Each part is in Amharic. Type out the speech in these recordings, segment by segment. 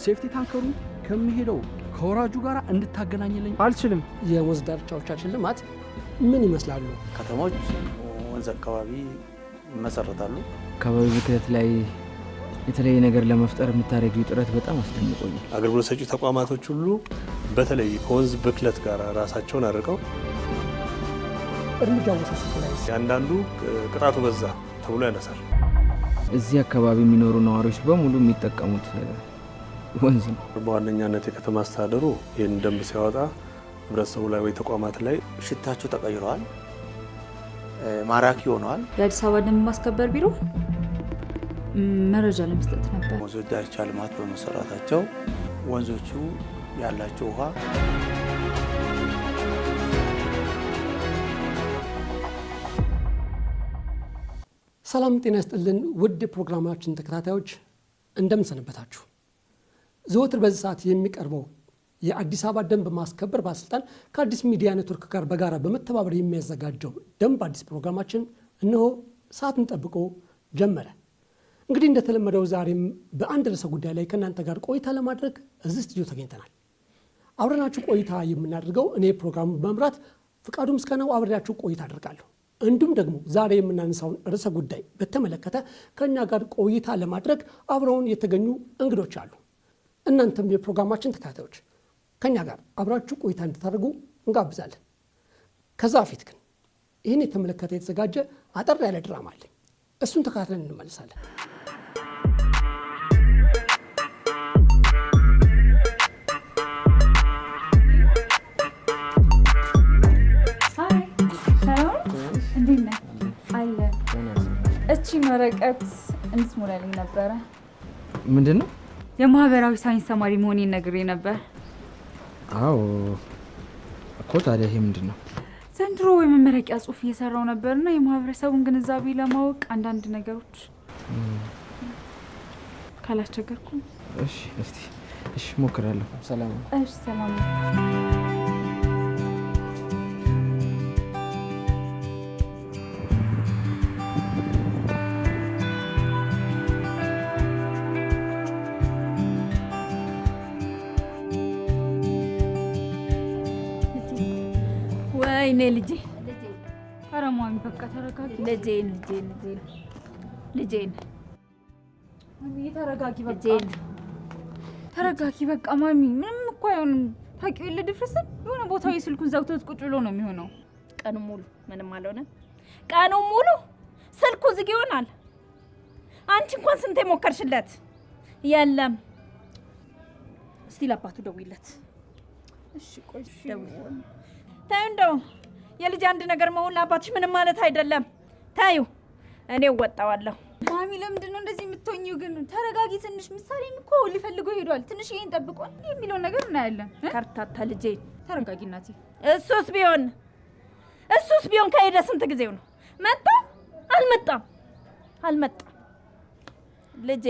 ሴፍቲ ታንከሩ ከመሄደው ከወራጁ ጋር እንድታገናኝልኝ አልችልም። የወንዝ ዳርቻዎቻችን ልማት ምን ይመስላሉ? ከተሞች ወንዝ አካባቢ ይመሰረታሉ። አካባቢ ብክለት ላይ የተለየ ነገር ለመፍጠር የምታደርጊው ጥረት በጣም አስደንቆኛል። አገልግሎት ሰጪ ተቋማቶች ሁሉ በተለይ ከወንዝ ብክለት ጋር ራሳቸውን አርቀው እርምጃ ወሰድ ላይ ያንዳንዱ ቅጣቱ በዛ ተብሎ ያነሳል። እዚህ አካባቢ የሚኖሩ ነዋሪዎች በሙሉ የሚጠቀሙት ወንዝ ነው። በዋነኛነት የከተማ አስተዳደሩ ይህን ደንብ ሲያወጣ ህብረተሰቡ ላይ ወይ ተቋማት ላይ ሽታቸው ተቀይረዋል፣ ማራኪ ሆነዋል። የአዲስ አበባ ደንብ ማስከበር ቢሮ መረጃ ለመስጠት ነበር። ወንዞች ዳርቻ ልማት በመሰራታቸው ወንዞቹ ያላቸው ውሃ ሰላም ጤና ይስጥልን ውድ ፕሮግራማችን ተከታታዮች እንደምን ሰነበታችሁ? ዘወትር በዚህ ሰዓት የሚቀርበው የአዲስ አበባ ደንብ ማስከበር ባለስልጣን ከአዲስ ሚዲያ ኔትወርክ ጋር በጋራ በመተባበር የሚያዘጋጀው ደንብ አዲስ ፕሮግራማችን እነሆ ሰዓቱን ጠብቆ ጀመረ። እንግዲህ እንደተለመደው ዛሬም በአንድ ርዕሰ ጉዳይ ላይ ከእናንተ ጋር ቆይታ ለማድረግ እዚህ ስቱዲዮ ተገኝተናል። አብረናችሁ ቆይታ የምናደርገው እኔ ፕሮግራሙን በመምራት ፍቃዱ ምስጋናው አብሬያችሁ ቆይታ አደርጋለሁ። እንዲሁም ደግሞ ዛሬ የምናነሳውን ርዕሰ ጉዳይ በተመለከተ ከኛ ጋር ቆይታ ለማድረግ አብረውን የተገኙ እንግዶች አሉ። እናንተም የፕሮግራማችን ተከታታዮች ከኛ ጋር አብራችሁ ቆይታ እንድታደርጉ እንጋብዛለን። ከዛ በፊት ግን ይህን የተመለከተ የተዘጋጀ አጠር ያለ ድራማ አለ። እሱን ተከታትለን እንመለሳለን። እቺ ወረቀት እንድትሞላልኝ ነበረ። ምንድነው? የማህበራዊ ሳይንስ ተማሪ መሆኔን ነግሬ ነበር። አዎ እኮ። ታዲያ ይሄ ምንድነው? ዘንድሮ የመመረቂያ ጽሑፍ እየሰራው ነበርና የማህበረሰቡን ግንዛቤ ለማወቅ አንዳንድ ነገሮች ካላስቸገርኩ። እሺ እስቲ እሺ ሞክራለሁ። ሰላም። እሺ ሰላም። ወይኔ ልጄ ኧረ ማሚ በቃ ተረጋጊ። ልጄን ማሚ ተረጋጊ በቃ ልጄን ተረጋጊ በቃ ማሚ። ምንም እኮ አይሆንም። ታውቂው የለ ድፍርስን የሆነ ቦታው የስልኩን ዘግቶት ቁጭ ብሎ ነው የሚሆነው። ቀኑ ሙሉ ምንም አልሆነም። ቀኑ ሙሉ ስልኩ ዝግ ይሆናል። አንቺ እንኳን ስንቴ ሞከርሽለት? የለም። እስቲ ለአባቱ ደውይለት። እሺ ቆይ ደውይ። ታዩ እንደው የልጅ አንድ ነገር መሆን ለአባትሽ ምንም ማለት አይደለም። ታዩ እኔ እወጣዋለሁ። ማሚ ለምንድን ነው እንደዚህ የምትሆኚው ግን? ተረጋጊ ትንሽ። ምሳሌም እኮ ሊፈልገው ሄዷል። ትንሽ ይሄን ጠብቋል የሚለውን ነገር እናያለን። ከርታታ ልጄ ተረጋጊ እናቴ። እሱስ ቢሆን ከሄደ ስንት ጊዜው ነው? መጣ አልመጣም ልጄ።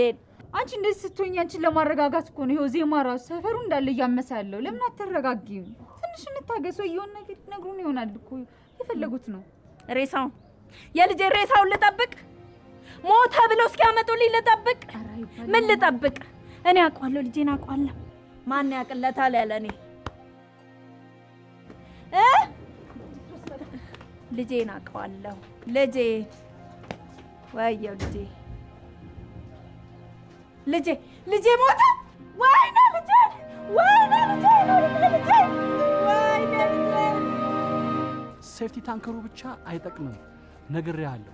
አንቺ እንደዚህ ስትሆኚ አንቺን ለማረጋጋት እኮ ነው። ይኸው ዜማ ራሱ ሰፈሩ እንዳለ እያመሰ ያለው። ለምን አትረጋጊም? ትንሽ እንታገሰው። የሆነ ነገር ነግሩን ይሆናል እኮ የፈለጉት ነው። ሬሳውን የልጄ ሬሳውን ልጠብቅ? ሞተ ብለው እስኪያመጡልኝ ልጠብቅ? ምን ልጠብቅ? እኔ አውቀዋለሁ፣ ልጄን አውቀዋለሁ። ማን ያቅለታል ያለ እኔ ልጄን አውቀዋለሁ። ወየው ልጄ ሞተ። ወይኔ ልጄ ሴፍቲ ታንከሩ ብቻ አይጠቅምም። ነግሬሃለሁ።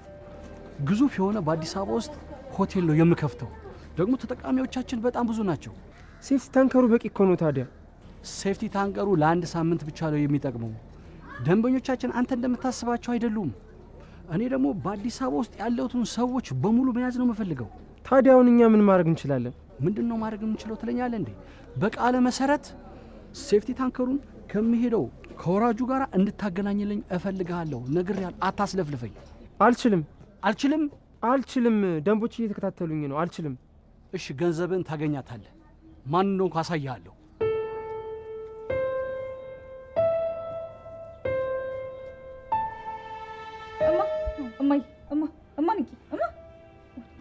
ግዙፍ የሆነ በአዲስ አበባ ውስጥ ሆቴል ነው የምከፍተው። ደግሞ ተጠቃሚዎቻችን በጣም ብዙ ናቸው። ሴፍቲ ታንከሩ በቂ እኮ ነው። ታዲያ ሴፍቲ ታንከሩ ለአንድ ሳምንት ብቻ ነው የሚጠቅመው። ደንበኞቻችን አንተ እንደምታስባቸው አይደሉም። እኔ ደግሞ በአዲስ አበባ ውስጥ ያሉትን ሰዎች በሙሉ መያዝ ነው የምፈልገው። ታዲያ አሁን እኛ ምን ማድረግ እንችላለን? ምንድነው ማድረግ የምንችለው ትለኛለህ እንዴ? በቃለ መሰረት ሴፍቲ ታንከሩን ከመሄደው ከወራጁ ጋር እንድታገናኝልኝ እፈልጋለሁ። ነግሬሃለሁ። አታስለፍልፈኝ። አልችልም። ደንቦች እየተከታተሉኝ ነው። አልችልም። እሺ ገንዘብን ታገኛታለህ። ማን ነው ካሳያለሁ።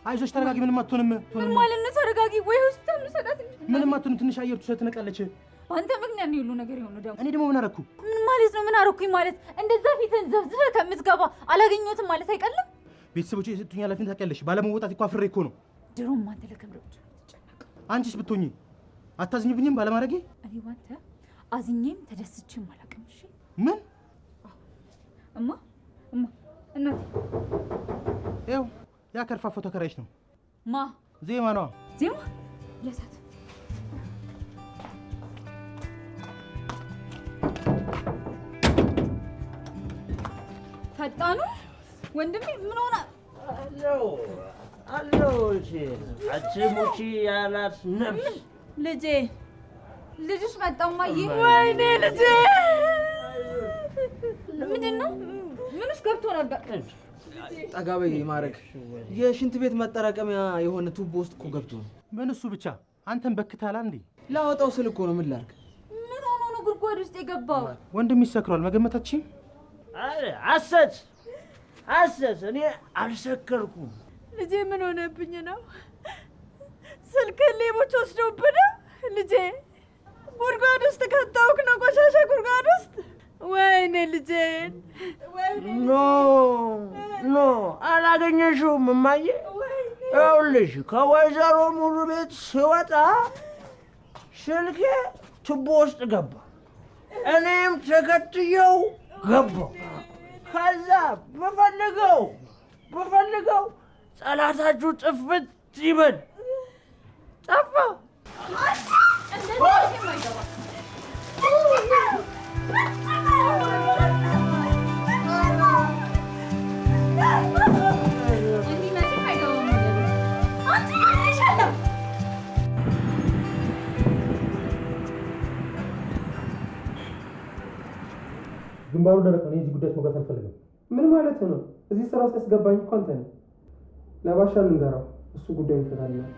አይዞሽ ተረጋጊ። ምንም አትሆንም። ምን ማለት ነው ተረጋጊ? ወይ ሆስፒታል ነው ሰዳት። ምንም አትሆንም። ትንሽ አየር ትነቃለች። አንተ ምክንያት ነው ሁሉ ነገር የሆነው ደግሞ። እኔ ደግሞ ምን አደረኩ? ምን ማለት ነው? ምን አደረኩኝ ማለት? እንደዛ ፊትን ዘፍዝፈህ ከምትገባ አላገኘሁትም ማለት አይቀልም። ቤተሰቦቼ የሰጡኝ ኃላፊነት ታውቂያለሽ። ባለመወጣት እኮ አፍሬ እኮ ነው። ድሮም አንተ ለክብር ብቻ ትጨነቅ። አንቺስ ብትሆኚ አታዝኝብኝም ባለማድረጌ? እኔ ባንተ አዝኜም ተደስቼም አላውቅም። እሺ ምን? እማ እናቴ ይኸው ያ ከርፋፋ ተከራይሽ ነው። ማ? ዜማ ነዋ። ዜማ ለሳት ፈጣኑ ወንድሜ ምን ሆነ? አለው እሺ አጭሙቺ ያላት ነፍስ ልጅሽ መጣማዬ። ወይኔ ልጄ ምንድን ነው? ምንስ ገብቶ ነበር? ጠጋ በይ ማረግ። የሽንት ቤት መጠራቀሚያ የሆነ ቱቦ ውስጥ እኮ ገብቶ ነው። ምን እሱ ብቻ አንተን በክታላ እንዴ? ላወጣው ስል እኮ ነው። ምን ላድርግ? ምን ሆኖ ነው ጉድጓድ ውስጥ የገባው? ወንድም ይሰክሯል። መገመታችን አሰት እኔ አልሰከርኩም። ልጄ ምን ሆነብኝ ነው? ስልክ ሌቦች ወስደውብህ ልጄ? ጉድጓድ ውስጥ ከተውክ ነው? ቆሻሻ ጉድጓድ ውስጥ? ወይኔ ልጄን! ኖ አላገኘሽውም እማዬ። ይኸውልሽ ከወይዘሮ ሙሉ ቤት ስወጣ ስልኬ ቱቦ ውስጥ ገባ። እኔም ተከትየው ገባሁ። ከዛ በፈልገው ጠላታችሁ ጥፍት ይበል ጠፋ። ግንባሩ ደረቅ ነው። እዚህ ጉዳይ መግባት አልፈልግም። ምን ማለት ነው? እዚህ ስራ ውስጥ ያስገባኝ እኮ አንተ ነህ። ለባሻ ልንገራው፣ እሱ ጉዳዩን ይፈታልናል።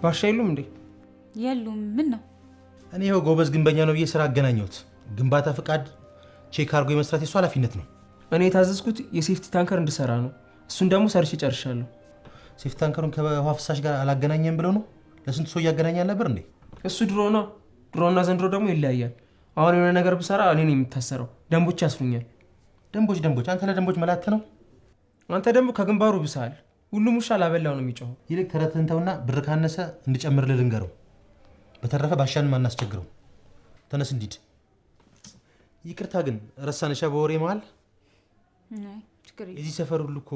ባሻ የሉም እንዴ? የሉም። ምን ነው? እኔ ይኸው ጎበዝ ግንበኛ ነው ብዬ ስራ አገናኘሁት። ግንባታ ፍቃድ ቼክ አድርጎ የመስራት የሱ ኃላፊነት ነው። እኔ የታዘዝኩት የሴፍቲ ታንከር እንድሰራ ነው። እሱን ደግሞ ሰርቼ ጨርሻለሁ። ሴፍቲ ታንከሩን ከውሃ ፍሳሽ ጋር አላገናኘም ብለው ነው? ለስንት ሰው እያገናኛል ነበር እንዴ? እሱ ድሮና ዘንድሮ ደግሞ ይለያያል። አሁን የሆነ ነገር ብሰራ እኔ ነው የምታሰረው። ደንቦች ያስሩኛል። ደንቦች? አንተ ለደንቦች መላት ነው። አንተ ደግሞ ከግንባሩ ብሰሃል። ሁሉም ውሻ ላበላው ነው የሚጮኸው። ይልቅ ተረትህን ተውና ብር ካነሰ እንድጨምርልህ ልንገረው። በተረፈ ባሻንም አናስቸግረው። ተነስ እንዲድ። ይቅርታ ግን ረሳንሻ በወሬ መሃል። የዚህ ሰፈር ሁሉ እኮ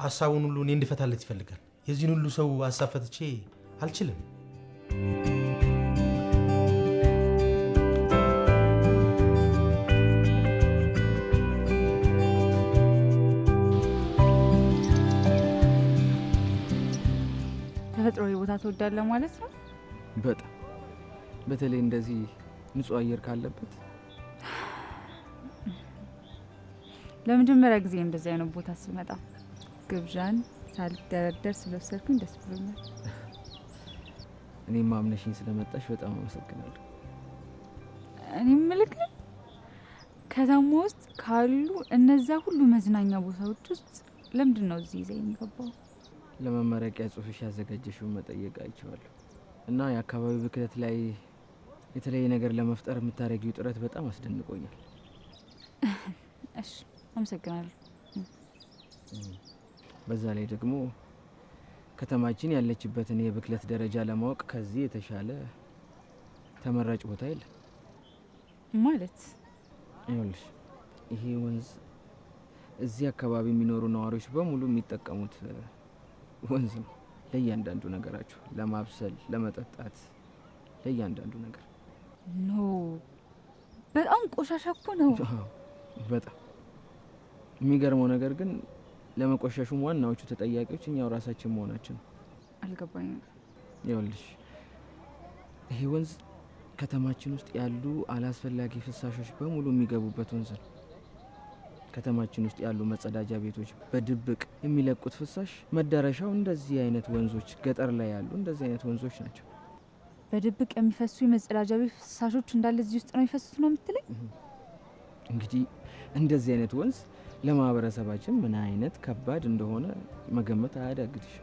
ሀሳቡን ሁሉ እኔ እንድፈታለት ይፈልጋል። የዚህን ሁሉ ሰው ሀሳብ ፈትቼ አልችልም። ተፈጥሯዊ ቦታ ትወዳለህ ማለት ነው? በጣም በተለይ እንደዚህ ንጹህ አየር ካለበት። ለመጀመሪያ ጊዜ እንደዚህ አይነት ቦታ ስመጣ ግብዣን ሳልደረደር ስለወሰድኩኝ ደስ ብሎኛል። እኔም አምነሽኝ ስለመጣሽ በጣም አመሰግናለሁ። እኔ ምልክ ከተማ ውስጥ ካሉ እነዛ ሁሉ መዝናኛ ቦታዎች ውስጥ ለምንድን ነው እዚህ ይዘኝ ገባው? ለመመረቂያ ጽሑፍሽ ያዘጋጀሽውን መጠየቅ አይቼዋለሁ እና የአካባቢ ብክለት ላይ የተለየ ነገር ለመፍጠር የምታደርጊው ጥረት በጣም አስደንቆኛል። እሺ አመሰግናለሁ። በዛ ላይ ደግሞ ከተማችን ያለችበትን የብክለት ደረጃ ለማወቅ ከዚህ የተሻለ ተመራጭ ቦታ የለም ማለት። ይኸውልሽ ይሄ ወንዝ እዚህ አካባቢ የሚኖሩ ነዋሪዎች በሙሉ የሚጠቀሙት ወንዝ ነው። ለእያንዳንዱ ነገራቸው፣ ለማብሰል፣ ለመጠጣት፣ ለእያንዳንዱ ነገር። ኖ በጣም ቆሻሻ እኮ ነው። በጣም የሚገርመው ነገር ግን ለመቆሸሹም ዋናዎቹ ተጠያቂዎች እኛው ራሳችን መሆናችን ነው። አልገባኝም። ይኸውልሽ ይሄ ወንዝ ከተማችን ውስጥ ያሉ አላስፈላጊ ፍሳሾች በሙሉ የሚገቡበት ወንዝ ነው። ከተማችን ውስጥ ያሉ መጸዳጃ ቤቶች በድብቅ የሚለቁት ፍሳሽ መዳረሻው እንደዚህ አይነት ወንዞች፣ ገጠር ላይ ያሉ እንደዚህ አይነት ወንዞች ናቸው። በድብቅ የሚፈሱ የመጸዳጃ ቤት ፍሳሾች እንዳለ እዚህ ውስጥ ነው የሚፈሱት ነው የምትለኝ? እንግዲህ እንደዚህ አይነት ወንዝ ለማህበረሰባችን ምን አይነት ከባድ እንደሆነ መገመት አያዳግትሽ።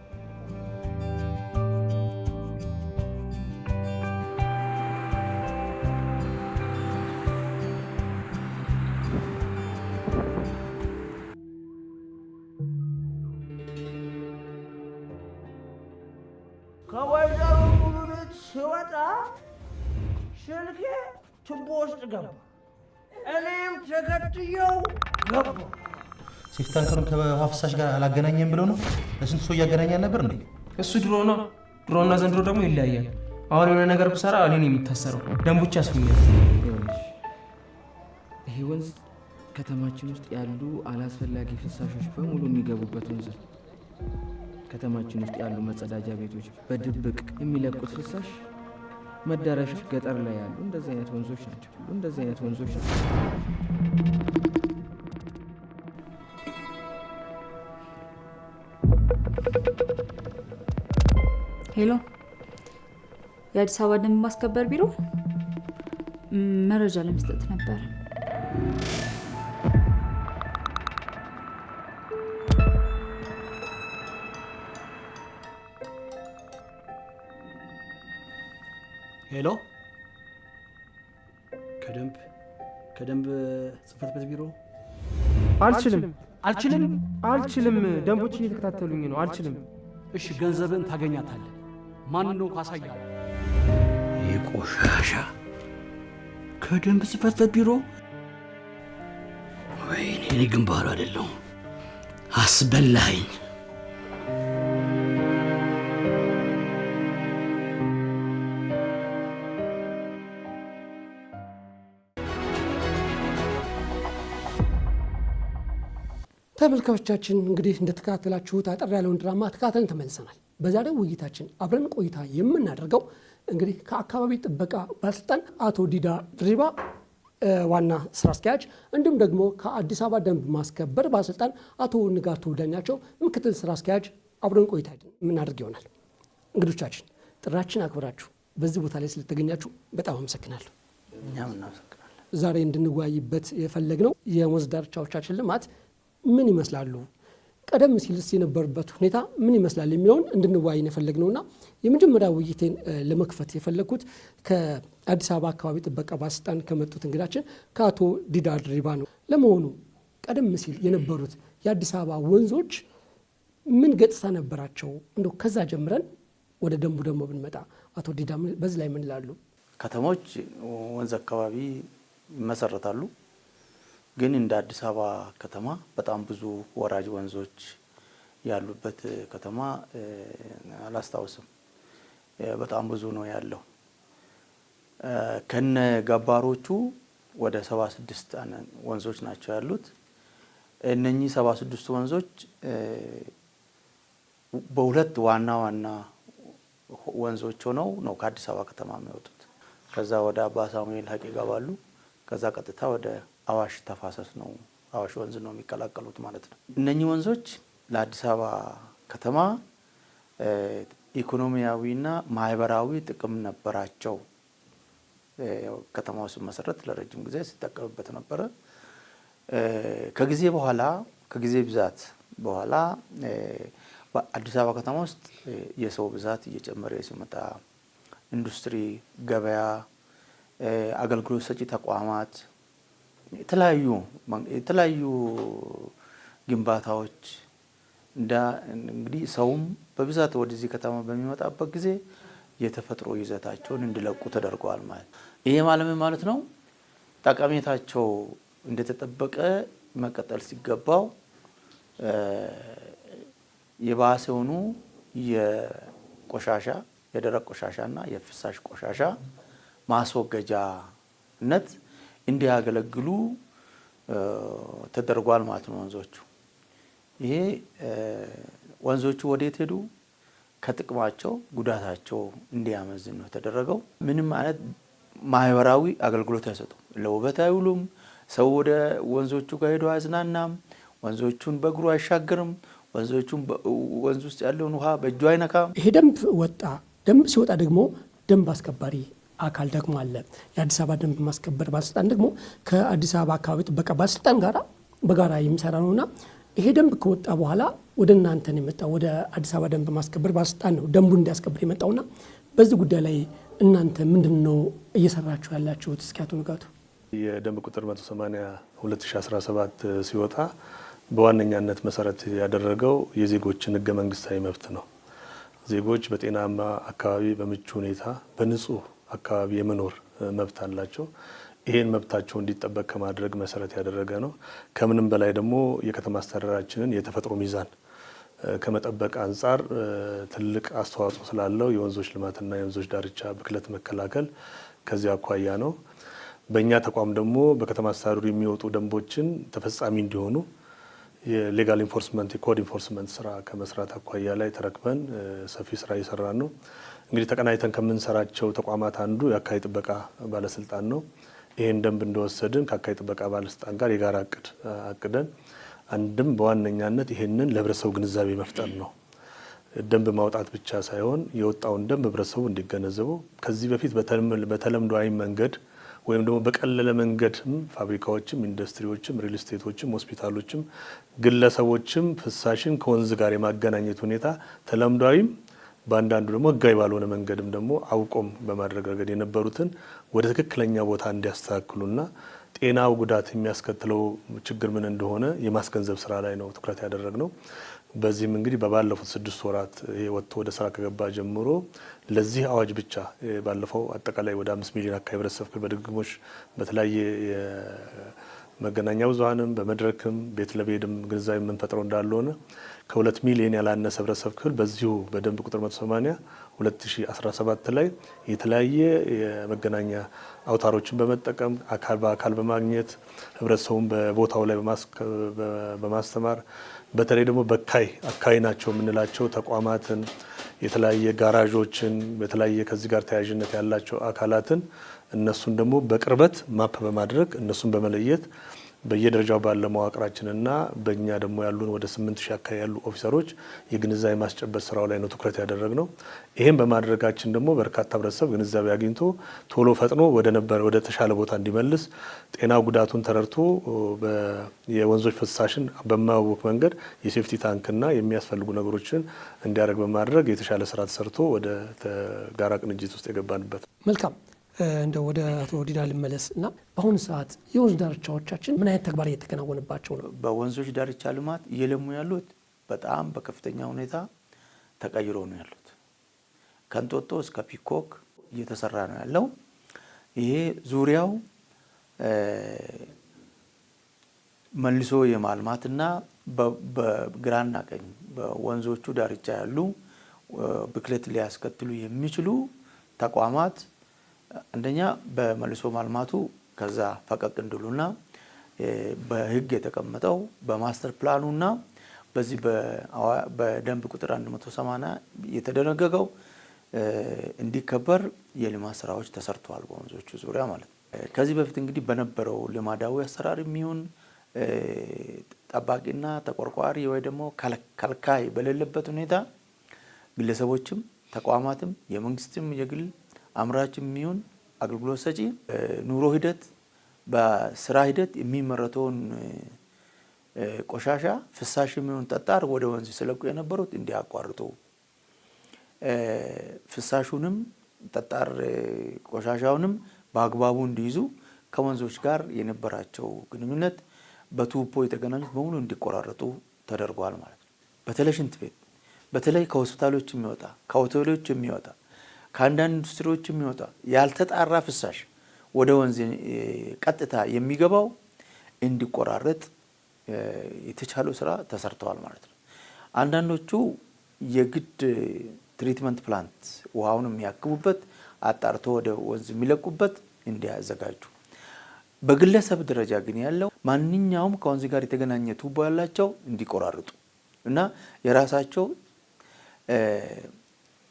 ከወይዘሮ ሙሉ ቤት ሲወጣ ስልኬ ቱቦ ውስጥ ገባ። እኔም ተከትየው ገባ። ሴፍቲ ታንከሩን ከውሃ ፍሳሽ ጋር አላገናኘም ብለው ነው? ለስንት ሰው እያገናኛል ነበር እንዴ? እሱ ድሮና ዘንድሮ ደግሞ ይለያያል። አሁን የሆነ ነገር ብሰራ እኔ ነው የምታሰረው። ደንቦች ያስፉኛል። ይሄ ወንዝ ከተማችን ውስጥ ያሉ አላስፈላጊ ፍሳሾች በሙሉ የሚገቡበት ወንዝ ነው። ከተማችን ውስጥ ያሉ መጸዳጃ ቤቶች በድብቅ የሚለቁት ፍሳሽ መዳረሻው ገጠር ላይ ያሉ እንደዚህ አይነት ወንዞች ናቸው። ሄሎ፣ የአዲስ አበባ ደንብ ማስከበር ቢሮ መረጃ ለመስጠት ነበር። ሄሎ፣ ከደንብ ጽሕፈት ቤት ቢሮ። አልችልም። ደንቦችን እየተከታተሉኝ ነው። አልችልም። እሺ፣ ገንዘብን ታገኛታለህ። ማን ነው ካሳያለሁ። ቆሻሻ ከደንብ ጽሕፈት ቤት ቢሮ። ወይኔ እኔ ግንባሩ አይደለሁም። አስበላኝ። ተመልካቾቻችን እንግዲህ እንደተከታተላችሁት አጠር ያለውን ድራማ ተከታትለን ተመልሰናል። በዛሬው ውይይታችን አብረን ቆይታ የምናደርገው እንግዲህ ከአካባቢ ጥበቃ ባለስልጣን አቶ ዲዳ ድሪባ ዋና ስራ አስኪያጅ እንዲሁም ደግሞ ከአዲስ አበባ ደንብ ማስከበር ባለስልጣን አቶ ንጋቱ ዳኛቸው ምክትል ስራ አስኪያጅ አብረን ቆይታ የምናደርግ ይሆናል። እንግዶቻችን ጥራችን አክብራችሁ በዚህ ቦታ ላይ ስለተገኛችሁ በጣም አመሰግናለሁ። እኛም እናመሰግናለን። ዛሬ እንድንወያይበት የፈለግነው የወንዝ ዳርቻዎቻችን ልማት ምን ይመስላሉ፣ ቀደም ሲልስ የነበሩበት ሁኔታ ምን ይመስላል የሚለውን እንድንወያይ የፈለግነውና የመጀመሪያ ውይይቴን ለመክፈት የፈለግኩት ከአዲስ አበባ አካባቢ ጥበቃ ባለስልጣን ከመጡት እንግዳችን ከአቶ ዲዳ ድሪባ ነው። ለመሆኑ ቀደም ሲል የነበሩት የአዲስ አበባ ወንዞች ምን ገጽታ ነበራቸው? እንደው ከዛ ጀምረን ወደ ደንቡ ደግሞ ብንመጣ አቶ ዲዳ በዚህ ላይ ምን ይላሉ? ከተሞች ወንዝ አካባቢ ይመሰረታሉ። ግን እንደ አዲስ አበባ ከተማ በጣም ብዙ ወራጅ ወንዞች ያሉበት ከተማ አላስታውስም። በጣም ብዙ ነው ያለው። ከነ ገባሮቹ ወደ 76 ወንዞች ናቸው ያሉት። እነኚህ 76 ወንዞች በሁለት ዋና ወንዞች ሆነው ነው ከአዲስ አበባ ከተማ የሚወጡት። ከዛ ወደ አባ ሳሙኤል ሀይቅ ይገባሉ። ከዛ ቀጥታ ወደ አዋሽ ተፋሰስ ነው አዋሽ ወንዝ ነው የሚቀላቀሉት ማለት ነው። እነኚህ ወንዞች ለአዲስ አበባ ከተማ ኢኮኖሚያዊና ማህበራዊ ጥቅም ነበራቸው። ከተማው ሲመሰረት ለረጅም ጊዜ ሲጠቀምበት ነበረ። ከጊዜ ብዛት በኋላ በአዲስ አበባ ከተማ ውስጥ የሰው ብዛት እየጨመረ ሲመጣ ኢንዱስትሪ፣ ገበያ፣ አገልግሎት ሰጪ ተቋማት፣ የተለያዩ ግንባታዎች እንግዲህ ሰውም በብዛት ወደዚህ ከተማ በሚመጣበት ጊዜ የተፈጥሮ ይዘታቸውን እንዲለቁ ተደርገዋል ማለት ነው። ይሄ ማለት ነው ጠቀሜታቸው እንደተጠበቀ መቀጠል ሲገባው የባሰውኑ የቆሻሻ የደረቅ ቆሻሻና የፍሳሽ ቆሻሻ ማስወገጃነት እንዲያገለግሉ ተደርጓል ማለት ነው። ይሄ ወንዞቹ ወዴት ሄዱ? ከጥቅማቸው ጉዳታቸው እንዲያመዝን ነው የተደረገው። ምንም አይነት ማህበራዊ አገልግሎት አይሰጡም። ለውበት አይውሉም፣ ሰው ወደ ወንዞቹ ጋር ሄዶ አያዝናናም። ወንዞቹን በእግሩ አይሻገርም። ወንዝ ውስጥ ያለውን ውሃ በእጁ አይነካም። ይሄ ደንብ ወጣ። ደንብ ሲወጣ ደግሞ ደንብ አስከባሪ አካል ደግሞ አለ። የአዲስ አበባ ደንብ ማስከበር ባለስልጣን ደግሞ ከአዲስ አበባ አካባቢ ጥበቃ ባለስልጣን ጋራ በጋራ የሚሰራ ነውና ይሄ ደንብ ከወጣ በኋላ ወደ እናንተ ነው የመጣው። ወደ አዲስ አበባ ደንብ ማስከበር ባለስልጣን ነው ደንቡን እንዲያስከብር የመጣውና በዚህ ጉዳይ ላይ እናንተ ምንድነው እየሰራችሁ ያላችሁት? እስኪ አቶ ንጋቱ። የደንብ ቁጥር 180 2017 ሲወጣ በዋነኛነት መሰረት ያደረገው የዜጎችን ህገ መንግስታዊ መብት ነው። ዜጎች በጤናማ አካባቢ በምቹ ሁኔታ በንጹህ አካባቢ የመኖር መብት አላቸው። ይሄን መብታቸው እንዲጠበቅ ከማድረግ መሰረት ያደረገ ነው። ከምንም በላይ ደግሞ የከተማ አስተዳደራችንን የተፈጥሮ ሚዛን ከመጠበቅ አንጻር ትልቅ አስተዋጽኦ ስላለው የወንዞች ልማትና የወንዞች ዳርቻ ብክለት መከላከል ከዚህ አኳያ ነው። በእኛ ተቋም ደግሞ በከተማ አስተዳደሩ የሚወጡ ደንቦችን ተፈጻሚ እንዲሆኑ የሌጋል ኢንፎርስመንት የኮድ ኢንፎርስመንት ስራ ከመስራት አኳያ ላይ ተረክበን ሰፊ ስራ እየሰራን ነው። እንግዲህ ተቀናይተን ከምንሰራቸው ተቋማት አንዱ የአካባቢ ጥበቃ ባለስልጣን ነው። ይህን ደንብ እንደወሰድን ከአካባቢ ጥበቃ ባለስልጣን ጋር የጋራ እቅድ አቅደን አንድም በዋነኛነት ይህንን ለህብረተሰቡ ግንዛቤ መፍጠር ነው። ደንብ ማውጣት ብቻ ሳይሆን የወጣውን ደንብ ህብረተሰቡ እንዲገነዘበው ከዚህ በፊት በተለምዷዊ መንገድ ወይም ደግሞ በቀለለ መንገድ ፋብሪካዎችም፣ ኢንዱስትሪዎችም፣ ሪል ስቴቶችም፣ ሆስፒታሎችም፣ ግለሰቦችም ፍሳሽን ከወንዝ ጋር የማገናኘት ሁኔታ ተለምዷዊም በአንዳንዱ ደግሞ ህጋዊ ባልሆነ መንገድም ደግሞ አውቆም በማድረግ ረገድ የነበሩትን ወደ ትክክለኛ ቦታ እንዲያስተካክሉና ጤናው ጉዳት የሚያስከትለው ችግር ምን እንደሆነ የማስገንዘብ ስራ ላይ ነው ትኩረት ያደረግነው። በዚህም እንግዲህ በባለፉት 6 ወራት ወጥቶ ወደ ስራ ከገባ ጀምሮ ለዚህ አዋጅ ብቻ ባለፈው አጠቃላይ ወደ 5 ሚሊዮን አካባቢ ህብረተሰብ ክፍል በድግግሞሽ በተለያየ መገናኛ ብዙሃንም በመድረክም ቤት ለቤትም ግንዛቤ የምንፈጥረው እንዳልሆነ ከ2 ሚሊዮን ያላነሰ ህብረተሰብ ክፍል በዚሁ በደንብ ቁጥር 180 2017 ላይ የተለያየ የመገናኛ አውታሮችን በመጠቀም በአካል በማግኘት ህብረተሰቡን በቦታው ላይ በማስተማር በተለይ ደግሞ አካይ ናቸው የምንላቸው ተቋማትን የተለያየ ጋራዦችን በተለያየ ከዚህ ጋር ተያያዥነት ያላቸው አካላትን እነሱን ደግሞ በቅርበት ማፕ በማድረግ እነሱን በመለየት በየደረጃው ባለ መዋቅራችንና በእኛ ደግሞ ያሉን ወደ 8000 አካባቢ ያሉ ኦፊሰሮች የግንዛቤ ማስጨበጥ ስራው ላይ ነው ትኩረት ያደረግነው። ይህም በማድረጋችን ደግሞ በርካታ ህብረተሰብ ግንዛቤ አግኝቶ ቶሎ ፈጥኖ ወደ ተሻለ ቦታ እንዲመልስ ጤና ጉዳቱን ተረድቶ የወንዞች ፍሳሽን በማያውክ መንገድ የሴፍቲ ታንክና የሚያስፈልጉ ነገሮችን እንዲያደርግ በማድረግ የተሻለ ስራ ተሰርቶ ወደ ጋራ ቅንጅት ውስጥ የገባንበት። መልካም። እንደው ወደ አቶ ዲዳ ልመለስ እና በአሁኑ ሰዓት የወንዝ ዳርቻዎቻችን ምን አይነት ተግባር እየተከናወነባቸው ነው? በወንዞች ዳርቻ ልማት እየለሙ ያሉት በጣም በከፍተኛ ሁኔታ ተቀይሮ ነው ያሉት። ከእንጦጦ እስከ ፒኮክ እየተሰራ ነው ያለው። ይሄ ዙሪያው መልሶ የማልማትና በግራና ቀኝ በወንዞቹ ዳርቻ ያሉ ብክለት ሊያስከትሉ የሚችሉ ተቋማት አንደኛ በመልሶ ማልማቱ ከዛ ፈቀቅ እንድሉና በህግ የተቀመጠው በማስተር ፕላኑና በዚህ በደንብ ቁጥር 180 የተደነገገው እንዲከበር የልማት ስራዎች ተሰርተዋል በወንዞቹ ዙሪያ ማለት ነው። ከዚህ በፊት እንግዲህ በነበረው ልማዳዊ አሰራር የሚሆን ጠባቂና ተቆርቋሪ ወይ ደግሞ ከልካይ በሌለበት ሁኔታ ግለሰቦችም ተቋማትም የመንግስትም የግል አምራችም የሚሆን አገልግሎት ሰጪ ኑሮ ሂደት በስራ ሂደት የሚመረተውን ቆሻሻ ፍሳሽ የሚሆን ጠጣር ወደ ወንዝ ሲለቁ የነበሩት እንዲያቋርጡ ፍሳሹንም ጠጣር ቆሻሻውንም በአግባቡ እንዲይዙ ከወንዞች ጋር የነበራቸው ግንኙነት በቱቦ የተገናኙት በሙሉ እንዲቆራረጡ ተደርጓል ማለት ነው። በተለይ ሽንት ቤት በተለይ ከሆስፒታሎች የሚወጣ ከሆቴሎች የሚወጣ ከአንዳንድ ኢንዱስትሪዎች የሚወጣ ያልተጣራ ፍሳሽ ወደ ወንዝ ቀጥታ የሚገባው እንዲቆራረጥ የተቻለው ስራ ተሰርተዋል ማለት ነው። አንዳንዶቹ የግድ ትሪትመንት ፕላንት ውሃውን የሚያክቡበት አጣርቶ ወደ ወንዝ የሚለቁበት እንዲያዘጋጁ፣ በግለሰብ ደረጃ ግን ያለው ማንኛውም ከወንዝ ጋር የተገናኘ ቱቦ ያላቸው እንዲቆራርጡ እና የራሳቸው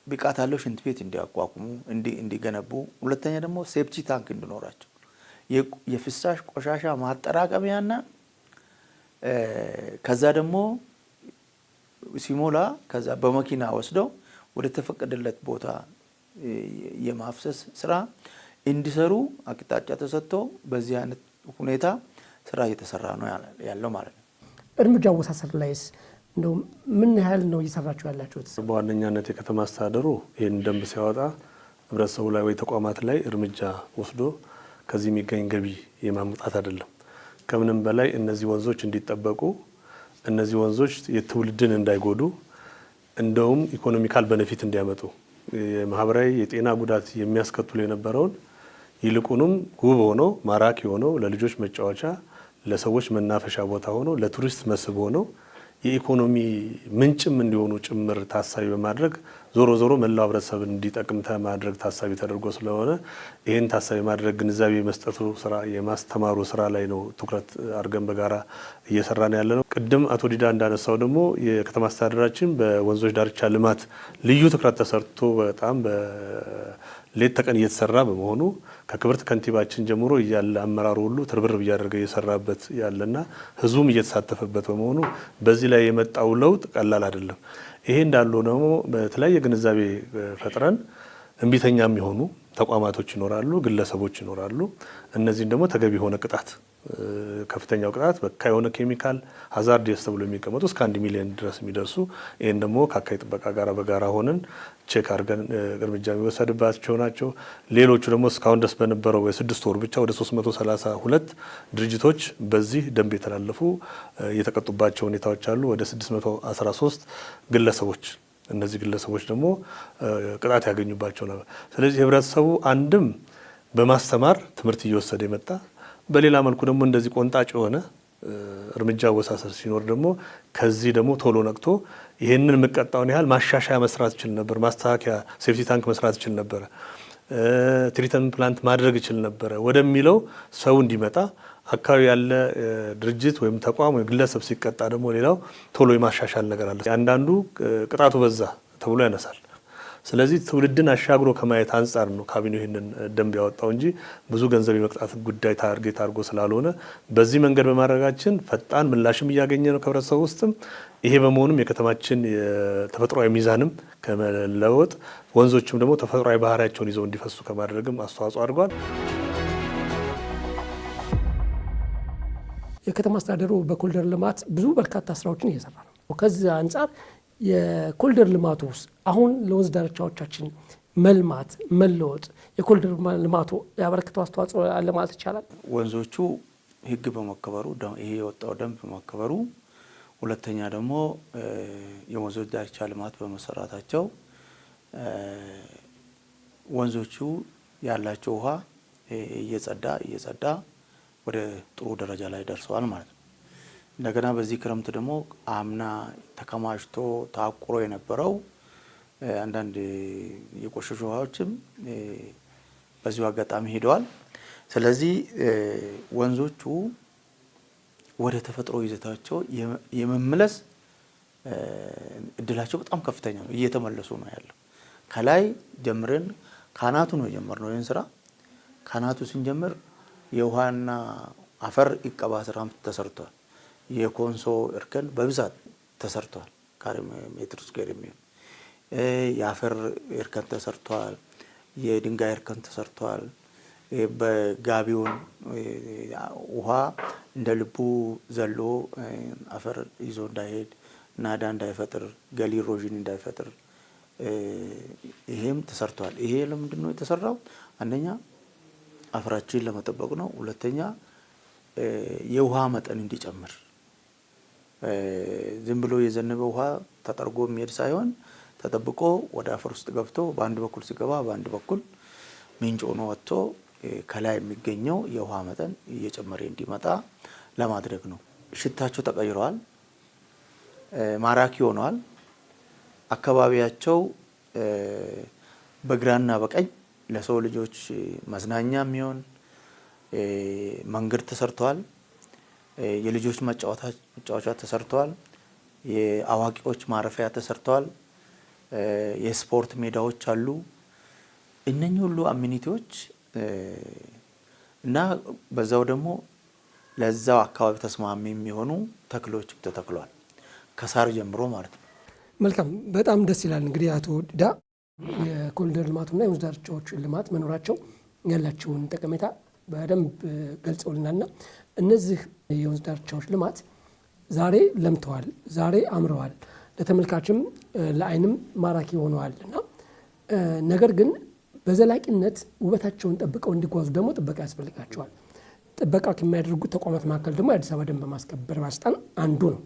ብቃት ያለው ሽንት ቤት እንዲያቋቁሙ እንዲገነቡ፣ ሁለተኛ ደግሞ ሴፕቲ ታንክ እንዲኖራቸው የፍሳሽ ቆሻሻ ማጠራቀሚያና ከዛ ደግሞ ሲሞላ ከዛ በመኪና ወስደው ወደ ተፈቀደለት ቦታ የማፍሰስ ስራ እንዲሰሩ አቅጣጫ ተሰጥቶ በዚህ አይነት ሁኔታ ስራ እየተሰራ ነው ያለው ማለት ነው። እርምጃ አወሳሰድ ላይስ እንደው ምን ያህል ነው እየሰራችሁ ያላችሁት? በዋነኛነት የከተማ አስተዳደሩ ይህን ደንብ ሲያወጣ ህብረተሰቡ ላይ ወይ ተቋማት ላይ እርምጃ ወስዶ ከዚህ የሚገኝ ገቢ የማምጣት አይደለም። ከምንም በላይ እነዚህ ወንዞች እንዲጠበቁ፣ እነዚህ ወንዞች የትውልድን እንዳይጎዱ፣ እንደውም ኢኮኖሚካል ቤኔፊት እንዲያመጡ የማህበራዊ የጤና ጉዳት የሚያስከትሉ የነበረውን ይልቁንም ውብ ሆኖ ማራኪ ሆኖ ለልጆች መጫወቻ፣ ለሰዎች መናፈሻ ቦታ ሆኖ ለቱሪስት መስህብ ሆኖ የኢኮኖሚ ምንጭም እንዲሆኑ ጭምር ታሳቢ በማድረግ ዞሮ ዞሮ መላው ህብረተሰብን እንዲጠቅም ማድረግ ታሳቢ ተደርጎ ስለሆነ ይህን ታሳቢ ማድረግ ግንዛቤ መስጠቱ ስራ የማስተማሩ ስራ ላይ ነው ትኩረት አድርገን በጋራ እየሰራን ያለ ነው። ቅድም አቶ ዲዳ እንዳነሳው ደግሞ የከተማ አስተዳደራችን በወንዞች ዳርቻ ልማት ልዩ ትኩረት ተሰርቶ በጣም ሌት ተቀን እየተሰራ በመሆኑ ከክብርት ከንቲባችን ጀምሮ ያለ አመራሩ ሁሉ ትርብርብ እያደረገ እየሰራበት ያለና ህዝቡም እየተሳተፈበት በመሆኑ በዚህ ላይ የመጣው ለውጥ ቀላል አይደለም። ይሄ እንዳለው ደግሞ በተለያየ ግንዛቤ ፈጥረን እንቢተኛም የሆኑ ተቋማቶች ይኖራሉ፣ ግለሰቦች ይኖራሉ። እነዚህን ደግሞ ተገቢ የሆነ ቅጣት ከፍተኛው ቅጣት በካይ የሆነ ኬሚካል ሀዛርዲየስ ተብሎ የሚቀመጡ እስከ 1 ሚሊዮን ድረስ የሚደርሱ ይህን ደግሞ ከአካባቢ ጥበቃ ጋር በጋራ ሆነን ቼክ አድርገን እርምጃ የሚወሰድባቸው ናቸው። ሌሎቹ ደግሞ እስካሁን ድረስ በነበረው የ6 ወር ብቻ ወደ 332 ድርጅቶች በዚህ ደንብ የተላለፉ የተቀጡባቸው ሁኔታዎች አሉ። ወደ 613 ግለሰቦች እነዚህ ግለሰቦች ደግሞ ቅጣት ያገኙባቸው ነበር። ስለዚህ ህብረተሰቡ አንድም በማስተማር ትምህርት እየወሰደ የመጣ በሌላ መልኩ ደግሞ እንደዚህ ቆንጣጭ የሆነ እርምጃ አወሳሰድ ሲኖር ደግሞ ከዚህ ደግሞ ቶሎ ነቅቶ ይህንን የምቀጣውን ያህል ማሻሻያ መስራት ይችል ነበር፣ ማስተካከያ ሴፍቲ ታንክ መስራት ይችል ነበር፣ ትሪትመንት ፕላንት ማድረግ ይችል ነበረ ወደሚለው ሰው እንዲመጣ አካባቢ ያለ ድርጅት ወይም ተቋም ወይም ግለሰብ ሲቀጣ ደግሞ ሌላው ቶሎ የማሻሻል ነገር አለ። አንዳንዱ ቅጣቱ በዛ ተብሎ ያነሳል። ስለዚህ ትውልድን አሻግሮ ከማየት አንጻር ነው ካቢኔው ይህንን ደንብ ያወጣው እንጂ ብዙ ገንዘብ የመቅጣት ጉዳይ ታርጌት አድርጎ ስላልሆነ በዚህ መንገድ በማድረጋችን ፈጣን ምላሽም እያገኘ ነው ከህብረተሰቡ ውስጥም። ይሄ በመሆኑም የከተማችን የተፈጥሯዊ ሚዛንም ከመለወጥ ወንዞችም ደግሞ ተፈጥሯዊ ባህሪያቸውን ይዘው እንዲፈሱ ከማድረግም አስተዋጽኦ አድርጓል። የከተማ አስተዳደሩ በኮሪደር ልማት ብዙ በርካታ ስራዎችን እየሰራ ነው። ከዚህ አንጻር የኮሪደር ልማቱ ውስጥ አሁን ለወንዝ ዳርቻዎቻችን መልማት መለወጥ የኮሪደር ልማቱ ያበረከተው አስተዋጽኦ አለ ማለት ይቻላል። ወንዞቹ ህግ በመከበሩ ይሄ የወጣው ደንብ በመከበሩ፣ ሁለተኛ ደግሞ የወንዞች ዳርቻ ልማት በመሰራታቸው ወንዞቹ ያላቸው ውሃ እየጸዳ ወደ ጥሩ ደረጃ ላይ ደርሰዋል ማለት ነው። እንደገና በዚህ ክረምት ደግሞ አምና ተከማችቶ ታቁሮ የነበረው አንዳንድ የቆሸሹ ውሃዎችም በዚሁ አጋጣሚ ሄደዋል። ስለዚህ ወንዞቹ ወደ ተፈጥሮ ይዘታቸው የመመለስ እድላቸው በጣም ከፍተኛ ነው። እየተመለሱ ነው ያለው። ከላይ ጀምረን ካናቱ ነው የጀመርነው ይህን ስራ። ካናቱ ስንጀምር የውሃና አፈር ይቀባ ስራም ተሰርቷል። የኮንሶ እርከን በብዛት ተሰርቷል። ካሬ ሜትር ስኩዌር የሚሆን የአፈር እርከን ተሰርቷል። የድንጋይ እርከን ተሰርቷል። በጋቢውን ውሃ እንደ ልቡ ዘሎ አፈር ይዞ እንዳይሄድ፣ ናዳ እንዳይፈጥር፣ ገሊ ኢሮዥን እንዳይፈጥር ይሄም ተሰርቷል። ይሄ ለምንድን ነው የተሰራው? አንደኛ አፈራችን ለመጠበቅ ነው። ሁለተኛ የውሃ መጠን እንዲጨምር፣ ዝም ብሎ የዘነበ ውሃ ተጠርጎ የሚሄድ ሳይሆን ተጠብቆ ወደ አፈር ውስጥ ገብቶ በአንድ በኩል ሲገባ በአንድ በኩል ምንጭ ሆኖ ወጥቶ ከላይ የሚገኘው የውሃ መጠን እየጨመረ እንዲመጣ ለማድረግ ነው። ሽታቸው ተቀይረዋል፣ ማራኪ ሆነዋል። አካባቢያቸው በግራና በቀኝ ለሰው ልጆች መዝናኛ የሚሆን መንገድ ተሰርተዋል። የልጆች መጫወቻ ተሰርተዋል። የአዋቂዎች ማረፊያ ተሰርተዋል። የስፖርት ሜዳዎች አሉ። እነኚህ ሁሉ አሚኒቲዎች እና በዛው ደግሞ ለዛው አካባቢ ተስማሚ የሚሆኑ ተክሎች ተተክሏል ከሳር ጀምሮ ማለት ነው። መልካም በጣም ደስ ይላል። እንግዲህ አቶ ዲዳ የኮሪደር ልማቱና የወንዝ ዳርቻዎች ልማት መኖራቸው ያላቸውን ጠቀሜታ በደንብ ገልጸውልናልና እነዚህ የወንዝ ዳርቻዎች ልማት ዛሬ ለምተዋል፣ ዛሬ አምረዋል፣ ለተመልካችም ለዓይንም ማራኪ ሆነዋል እና ነገር ግን በዘላቂነት ውበታቸውን ጠብቀው እንዲጓዙ ደግሞ ጥበቃ ያስፈልጋቸዋል። ጥበቃ ከሚያደርጉት ተቋማት መካከል ደግሞ የአዲስ አበባ ደንብ ማስከበር ባለስልጣን አንዱ ነው።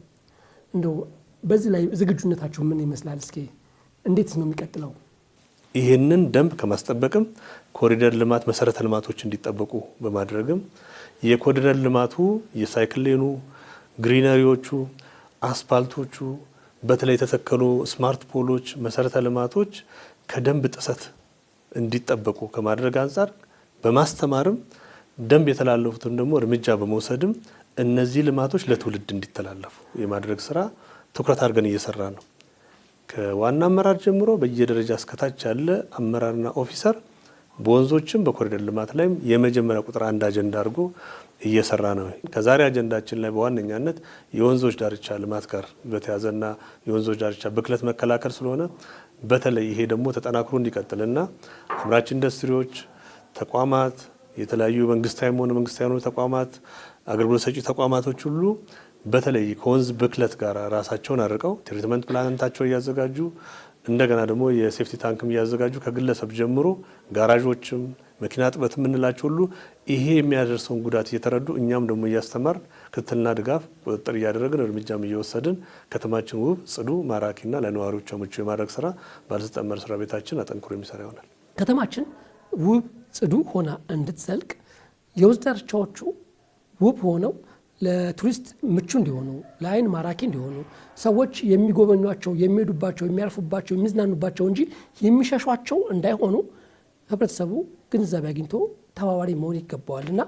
እንደው በዚህ ላይ ዝግጁነታቸው ምን ይመስላል? እስኪ እንዴት ነው የሚቀጥለው? ይህንን ደንብ ከማስጠበቅም ኮሪደር ልማት መሰረተ ልማቶች እንዲጠበቁ በማድረግም የኮሪደር ልማቱ የሳይክል ሌኑ፣ ግሪነሪዎቹ፣ አስፓልቶቹ፣ በተለይ የተተከሉ ስማርት ፖሎች፣ መሰረተ ልማቶች ከደንብ ጥሰት እንዲጠበቁ ከማድረግ አንጻር በማስተማርም ደንብ የተላለፉትን ደግሞ እርምጃ በመውሰድም እነዚህ ልማቶች ለትውልድ እንዲተላለፉ የማድረግ ስራ ትኩረት አድርገን እየሰራ ነው። ከዋና አመራር ጀምሮ በየደረጃ እስከታች ያለ አመራርና ኦፊሰር በወንዞችም በኮሪደር ልማት ላይም የመጀመሪያ ቁጥር አንድ አጀንዳ አድርጎ እየሰራ ነው። ከዛሬ አጀንዳችን ላይ በዋነኛነት የወንዞች ዳርቻ ልማት ጋር በተያዘና የወንዞች ዳርቻ ብክለት መከላከል ስለሆነ በተለይ ይሄ ደግሞ ተጠናክሮ እንዲቀጥልና አምራች ኢንዱስትሪዎች፣ ተቋማት፣ የተለያዩ መንግስታዊም ሆነ መንግስታዊ ያልሆኑ ተቋማት፣ አገልግሎት ሰጪ ተቋማቶች ሁሉ በተለይ ከወንዝ ብክለት ጋር ራሳቸውን አርቀው ትሪትመንት ፕላንታቸው እያዘጋጁ እንደገና ደግሞ የሴፍቲ ታንክም እያዘጋጁ ከግለሰብ ጀምሮ ጋራዦችም መኪና ጥበት የምንላቸው ሁሉ ይሄ የሚያደርሰውን ጉዳት እየተረዱ እኛም ደግሞ እያስተማር ክትትልና ድጋፍ ቁጥጥር እያደረግን እርምጃም እየወሰድን ከተማችን ውብ፣ ጽዱ፣ ማራኪና ለነዋሪዎቿ ምቹ የማድረግ ስራ ባለስልጣን መስሪያ ቤታችን አጠንክሮ የሚሰራ ይሆናል። ከተማችን ውብ ጽዱ ሆና እንድትዘልቅ የወንዝ ዳርቻዎቹ ውብ ሆነው ለቱሪስት ምቹ እንዲሆኑ፣ ለአይን ማራኪ እንዲሆኑ፣ ሰዎች የሚጎበኟቸው፣ የሚሄዱባቸው፣ የሚያርፉባቸው፣ የሚዝናኑባቸው እንጂ የሚሸሿቸው እንዳይሆኑ ህብረተሰቡ ግንዛቤ አግኝቶ ተባባሪ መሆን ይገባዋል እና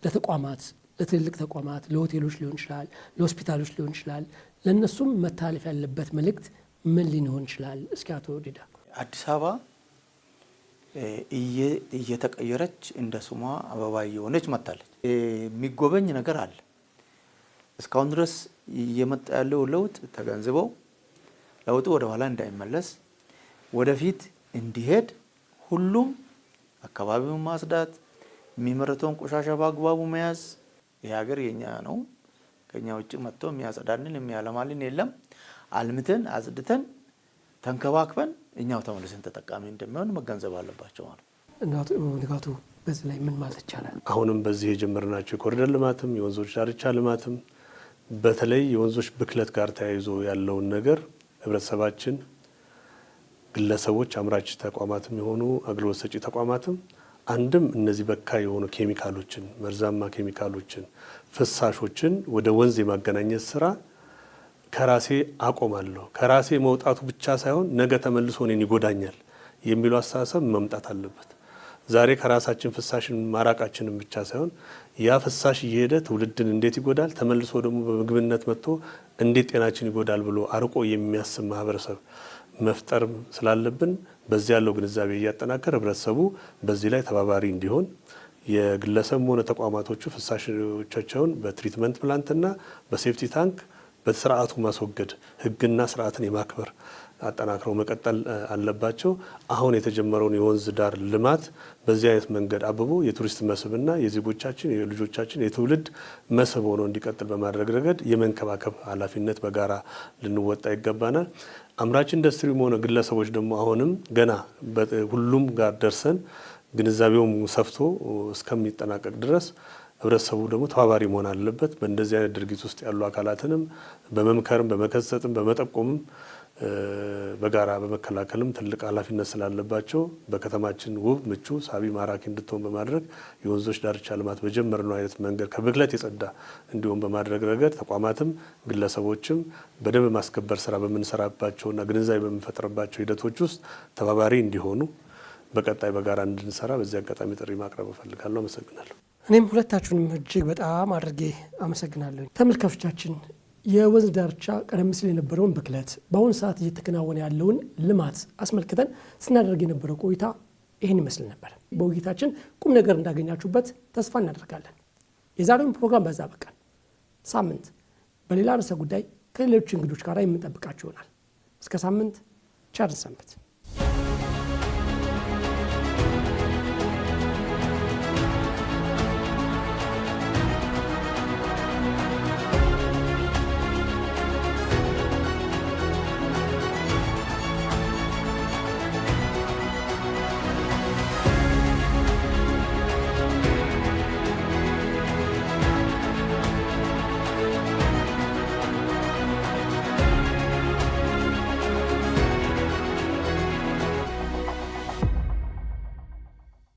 ለተቋማት፣ ለትልልቅ ተቋማት፣ ለሆቴሎች ሊሆን ይችላል፣ ለሆስፒታሎች ሊሆን ይችላል፣ ለእነሱም መተላለፍ ያለበት መልእክት ምን ሊሆን ይችላል? እስኪ አቶ ዲዳ። አዲስ አበባ እየተቀየረች እንደ ስሟ አበባ እየሆነች መጥታለች። የሚጎበኝ ነገር አለ። እስካሁን ድረስ እየመጣ ያለው ለውጥ ተገንዝበው ለውጡ ወደ ኋላ እንዳይመለስ ወደፊት እንዲሄድ ሁሉም አካባቢውን ማጽዳት፣ የሚመረተውን ቆሻሻ በአግባቡ መያዝ። ይህ ሀገር የኛ ነው። ከኛ ውጭ መጥቶ የሚያጸዳልን የሚያለማልን የለም። አልምተን አጽድተን ተንከባክበን እኛው ተመልሰን ተጠቃሚ እንደሚሆን መገንዘብ አለባቸው ማለት ነው። ንጋቱ በዚህ ላይ ምን ማለት ይቻላል? አሁንም በዚህ የጀመርናቸው የኮሪደር ልማትም የወንዞች ዳርቻ ልማትም በተለይ የወንዞች ብክለት ጋር ተያይዞ ያለውን ነገር ህብረተሰባችን፣ ግለሰቦች፣ አምራች ተቋማትም የሆኑ አገልግሎት ሰጪ ተቋማትም አንድም እነዚህ በካይ የሆኑ ኬሚካሎችን፣ መርዛማ ኬሚካሎችን፣ ፍሳሾችን ወደ ወንዝ የማገናኘት ስራ ከራሴ አቆማለሁ፣ ከራሴ መውጣቱ ብቻ ሳይሆን ነገ ተመልሶ እኔን ይጎዳኛል የሚለው አስተሳሰብ መምጣት አለበት። ዛሬ ከራሳችን ፍሳሽን ማራቃችንን ብቻ ሳይሆን ያ ፍሳሽ እየሄደ ትውልድን እንዴት ይጎዳል፣ ተመልሶ ደግሞ በምግብነት መጥቶ እንዴት ጤናችን ይጎዳል ብሎ አርቆ የሚያስብ ማህበረሰብ መፍጠር ስላለብን በዚህ ያለው ግንዛቤ እያጠናከር ህብረተሰቡ በዚህ ላይ ተባባሪ እንዲሆን የግለሰብ ሆነ ተቋማቶቹ ፍሳሾቻቸውን በትሪትመንት ፕላንትና በሴፍቲ ታንክ በስርዓቱ ማስወገድ፣ ህግና ስርዓትን የማክበር አጠናክረው መቀጠል አለባቸው። አሁን የተጀመረውን የወንዝ ዳር ልማት በዚህ አይነት መንገድ አብቦ የቱሪስት መስህብና የዜጎቻችን የልጆቻችን የትውልድ መስህብ ሆኖ እንዲቀጥል በማድረግ ረገድ የመንከባከብ ኃላፊነት በጋራ ልንወጣ ይገባናል። አምራች ኢንዱስትሪም ሆነ ግለሰቦች ደግሞ አሁንም ገና ሁሉም ጋር ደርሰን ግንዛቤውም ሰፍቶ እስከሚጠናቀቅ ድረስ ህብረተሰቡ ደግሞ ተባባሪ መሆን አለበት። በእንደዚህ አይነት ድርጊት ውስጥ ያሉ አካላትንም በመምከርም በመከሰጥም በመጠቆምም በጋራ በመከላከልም ትልቅ ኃላፊነት ስላለባቸው በከተማችን ውብ፣ ምቹ፣ ሳቢ፣ ማራኪ እንድትሆን በማድረግ የወንዞች ዳርቻ ልማት በጀመርነው አይነት መንገድ ከብክለት የጸዳ እንዲሆን በማድረግ ረገድ ተቋማትም ግለሰቦችም በደንብ ማስከበር ስራ በምንሰራባቸውና ግንዛቤ በምንፈጥርባቸው ሂደቶች ውስጥ ተባባሪ እንዲሆኑ በቀጣይ በጋራ እንድንሰራ በዚህ አጋጣሚ ጥሪ ማቅረብ እፈልጋለሁ። አመሰግናለሁ። እኔም ሁለታችሁንም እጅግ በጣም አድርጌ አመሰግናለሁ። ተመልካቾቻችን የወንዝ ዳርቻ ቀደም ሲል የነበረውን ብክለት፣ በአሁኑ ሰዓት እየተከናወነ ያለውን ልማት አስመልክተን ስናደርግ የነበረው ቆይታ ይህን ይመስል ነበር። በውይይታችን ቁም ነገር እንዳገኛችሁበት ተስፋ እናደርጋለን። የዛሬውን ፕሮግራም በዛ በቃል። ሳምንት በሌላ ርዕሰ ጉዳይ ከሌሎች እንግዶች ጋር የምንጠብቃችሁ ይሆናል። እስከ ሳምንት ቸር ሰንብቱ።